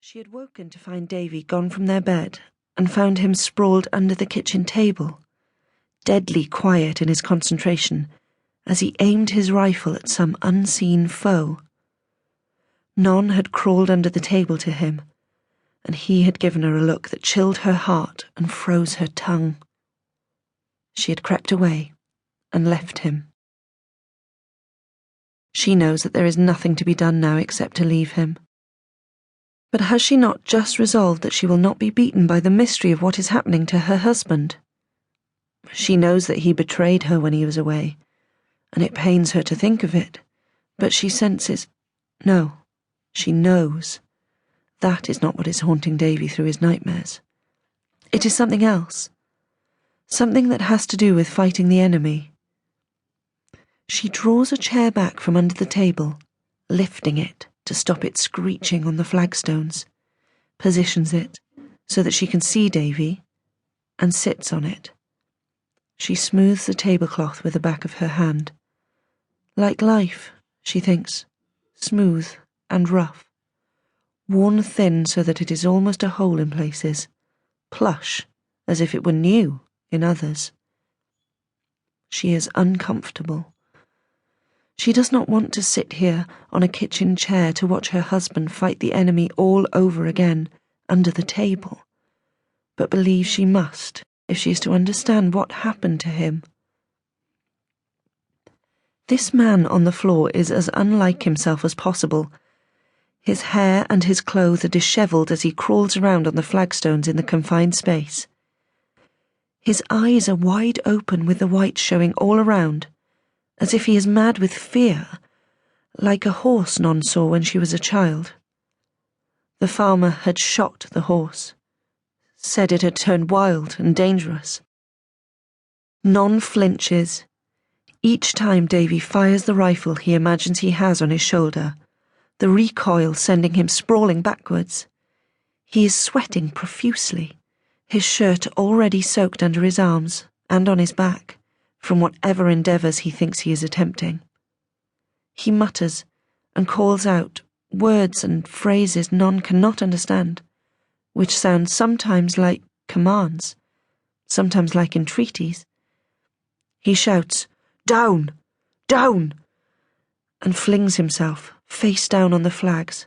She had woken to find Davey gone from their bed and found him sprawled under the kitchen table, deadly quiet in his concentration as he aimed his rifle at some unseen foe. Non had crawled under the table to him, and he had given her a look that chilled her heart and froze her tongue. She had crept away and left him. She knows that there is nothing to be done now except to leave him. But has she not just resolved that she will not be beaten by the mystery of what is happening to her husband? She knows that he betrayed her when he was away, and it pains her to think of it, but she senses, no, she knows, that is not what is haunting Davey through his nightmares. It is something else, something that has to do with fighting the enemy. She draws a chair back from under the table, lifting it to stop it screeching on the flagstones, positions it so that she can see Davey, and sits on it. She smooths the tablecloth with the back of her hand. Like life, she thinks, smooth and rough, worn thin so that it is almost a hole in places, plush as if it were new in others. She is uncomfortable. She does not want to sit here on a kitchen chair to watch her husband fight the enemy all over again under the table, but believes she must if she is to understand what happened to him. This man on the floor is as unlike himself as possible. His hair and his clothes are dishevelled as he crawls around on the flagstones in the confined space. His eyes are wide open with the white showing all around, as if he is mad with fear, like a horse Non saw when she was a child. The farmer had shot the horse, said it had turned wild and dangerous. Non flinches. Each time Davey fires the rifle he imagines he has on his shoulder, the recoil sending him sprawling backwards. He is sweating profusely, his shirt already soaked under his arms and on his back, from whatever endeavours he thinks he is attempting. He mutters and calls out words and phrases Non cannot understand, which sound sometimes like commands, sometimes like entreaties. He shouts, "Down! Down!" and flings himself face down on the flags.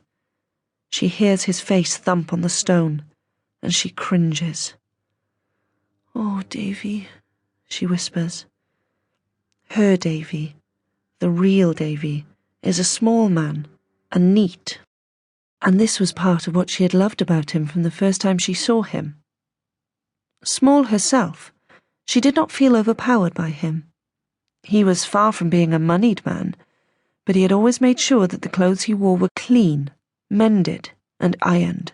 She hears his face thump on the stone, and she cringes. "Oh, Davey," she whispers. Her Davey, the real Davey, is a small man and neat, and this was part of what she had loved about him from the first time she saw him. Small herself, she did not feel overpowered by him. He was far from being a moneyed man, but he had always made sure that the clothes he wore were clean, mended, and ironed.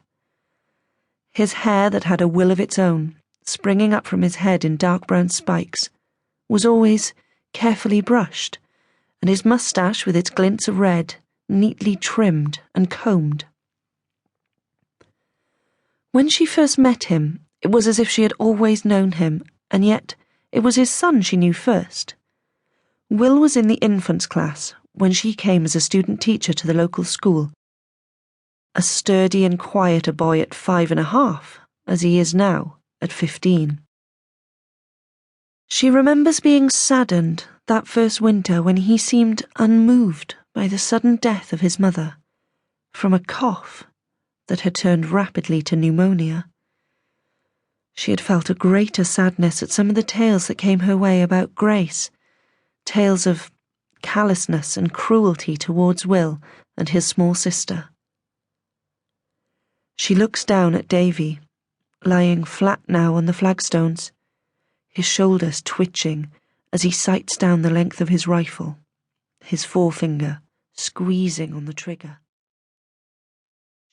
His hair that had a will of its own, springing up from his head in dark brown spikes, was always carefully brushed, and his moustache with its glints of red, neatly trimmed and combed. When she first met him, it was as if she had always known him, and yet it was his son she knew first. Will was in the infants class when she came as a student teacher to the local school, a sturdy and quieter boy at 5.5, as he is now at 15. She remembers being saddened that first winter when he seemed unmoved by the sudden death of his mother, from a cough that had turned rapidly to pneumonia. She had felt a greater sadness at some of the tales that came her way about Grace, tales of callousness and cruelty towards Will and his small sister. She looks down at Davey, lying flat now on the flagstones, his shoulders twitching as he sights down the length of his rifle, his forefinger squeezing on the trigger.